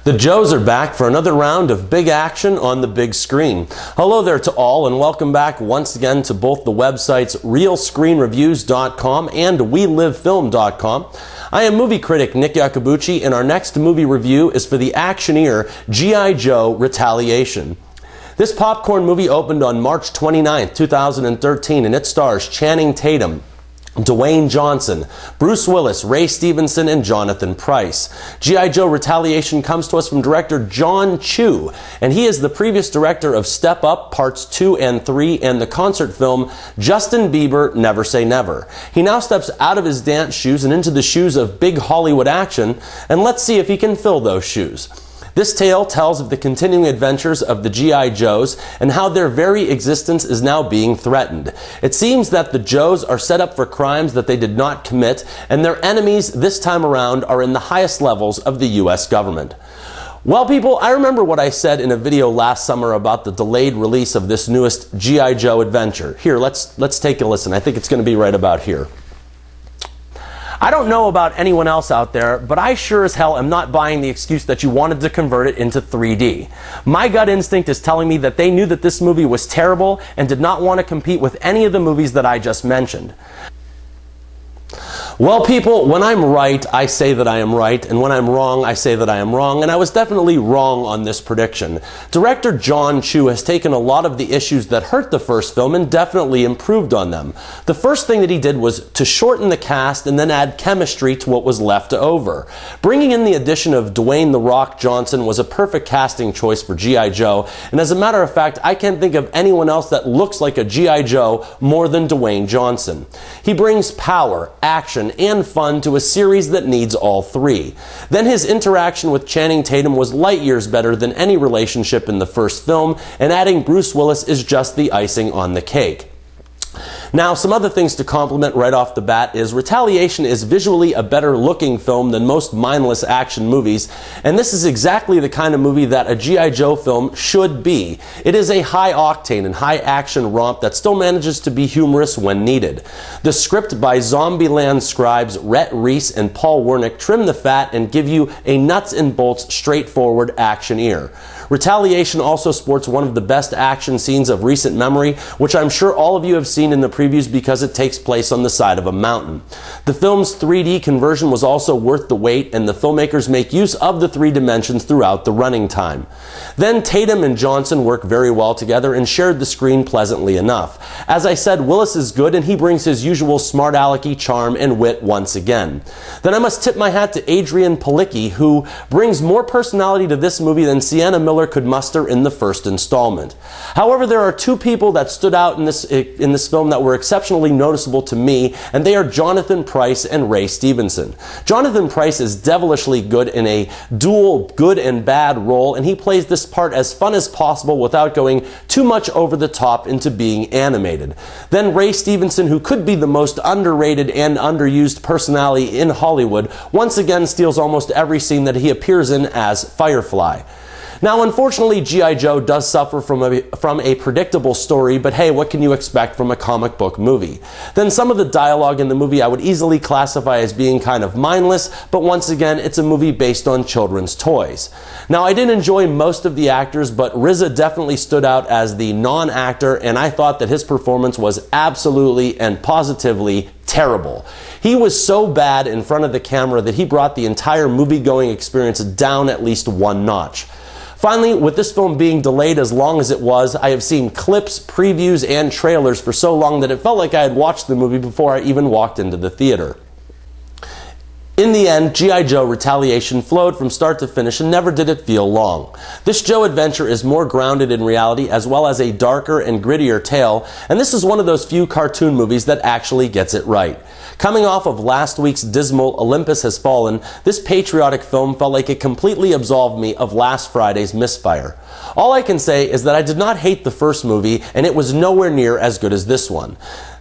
The Joes are back for another round of big action on the big screen. Hello there to all, and welcome back once again to both the websites realscreenreviews.com and welivefilm.com. I am movie critic Nick Iacobucci, and our next movie review is for the actioneer G.I. Joe Retaliation. This popcorn movie opened on March 29, 2013, and it stars Channing Tatum, Dwayne Johnson, Bruce Willis, Ray Stevenson, and Jonathan Pryce. G.I. Joe Retaliation comes to us from director John Chu, and he is the previous director of Step Up Parts 2 and 3 and the concert film Justin Bieber, Never Say Never. He now steps out of his dance shoes and into the shoes of big Hollywood action, and let's see if he can fill those shoes. This tale tells of the continuing adventures of the G.I. Joes and how their very existence is now being threatened. It seems that the Joes are set up for crimes that they did not commit, and their enemies this time around are in the highest levels of the U.S. government. Well, people, I remember what I said in a video last summer about the delayed release of this newest G.I. Joe adventure. Here, let's take a listen. I think it's going to be right about here. I don't know about anyone else out there, but I sure as hell am not buying the excuse that you wanted to convert it into 3D. My gut instinct is telling me that they knew that this movie was terrible and did not want to compete with any of the movies that I just mentioned. Well, people, when I'm right, I say that I am right, and when I'm wrong, I say that I am wrong, and I was definitely wrong on this prediction. Director John Chu has taken a lot of the issues that hurt the first film and definitely improved on them. The first thing that he did was to shorten the cast and then add chemistry to what was left over. Bringing in the addition of Dwayne "The Rock" Johnson was a perfect casting choice for G.I. Joe, and as a matter of fact, I can't think of anyone else that looks like a G.I. Joe more than Dwayne Johnson. He brings power, action, and fun to a series that needs all three. Then his interaction with Channing Tatum was light years better than any relationship in the first film, and adding Bruce Willis is just the icing on the cake. Now, some other things to compliment right off the bat is Retaliation is visually a better looking film than most mindless action movies, and this is exactly the kind of movie that a G.I. Joe film should be. It is a high octane and high action romp that still manages to be humorous when needed. The script by Zombieland scribes Rhett Reese and Paul Wernick trim the fat and give you a nuts and bolts straightforward actioneer. Retaliation also sports one of the best action scenes of recent memory, which I'm sure all of you have seen in the previews because it takes place on the side of a mountain. The film's 3D conversion was also worth the wait, and the filmmakers make use of the 3 dimensions throughout the running time. Then Tatum and Johnson work very well together and shared the screen pleasantly enough. As I said, Willis is good, and he brings his usual smart alecky charm and wit once again. Then I must tip my hat to Adrian Palicki, who brings more personality to this movie than Sienna Miller could muster in the first installment. However, there are 2 people that stood out in this film that were exceptionally noticeable to me, and they are Jonathan Pryce and Ray Stevenson. Jonathan Pryce is devilishly good in a dual good and bad role, and he plays this part as fun as possible without going too much over the top into being animated. Then Ray Stevenson, who could be the most underrated and underused personality in Hollywood, once again steals almost every scene that he appears in as Firefly. Now, unfortunately, G.I. Joe does suffer from a predictable story, but hey, what can you expect from a comic book movie? Then some of the dialogue in the movie I would easily classify as being kind of mindless, but once again, it's a movie based on children's toys. Now, I did enjoy most of the actors, but RZA definitely stood out as the non-actor, and I thought that his performance was absolutely and positively terrible. He was so bad in front of the camera that he brought the entire movie-going experience down at least 1 notch. Finally, with this film being delayed as long as it was, I have seen clips, previews, and trailers for so long that it felt like I had watched the movie before I even walked into the theater. In the end, G.I. Joe Retaliation flowed from start to finish, and never did it feel long. This Joe adventure is more grounded in reality, as well as a darker and grittier tale, and this is one of those few cartoon movies that actually gets it right. Coming off of last week's dismal Olympus Has Fallen, this patriotic film felt like it completely absolved me of last Friday's misfire. All I can say is that I did not hate the first movie, and it was nowhere near as good as this one.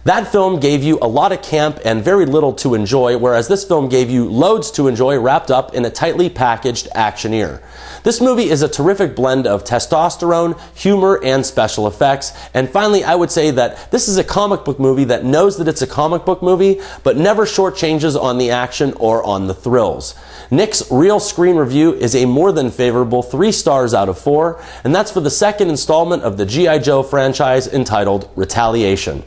That film gave you a lot of camp and very little to enjoy, whereas this film gave you loads to enjoy wrapped up in a tightly packaged actioneer. This movie is a terrific blend of testosterone, humor, and special effects. And finally, I would say that this is a comic book movie that knows that it's a comic book movie, but never shortchanges on the action or on the thrills. Nick's real screen review is a more than favorable 3 stars out of 4, and that's for the second installment of the G.I. Joe franchise entitled Retaliation.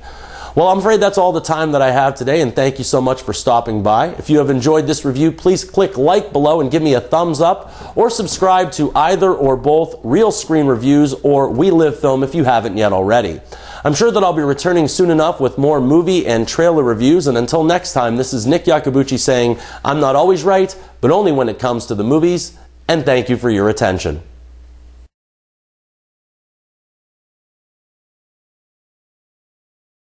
Well, I'm afraid that's all the time that I have today, and thank you so much for stopping by. If you have enjoyed this review, please click like below and give me a thumbs up, or subscribe to either or both Real Screen Reviews or We Live Film if you haven't yet already. I'm sure that I'll be returning soon enough with more movie and trailer reviews, and until next time, this is Nick Iacobucci saying, I'm not always right, but only when it comes to the movies, and thank you for your attention.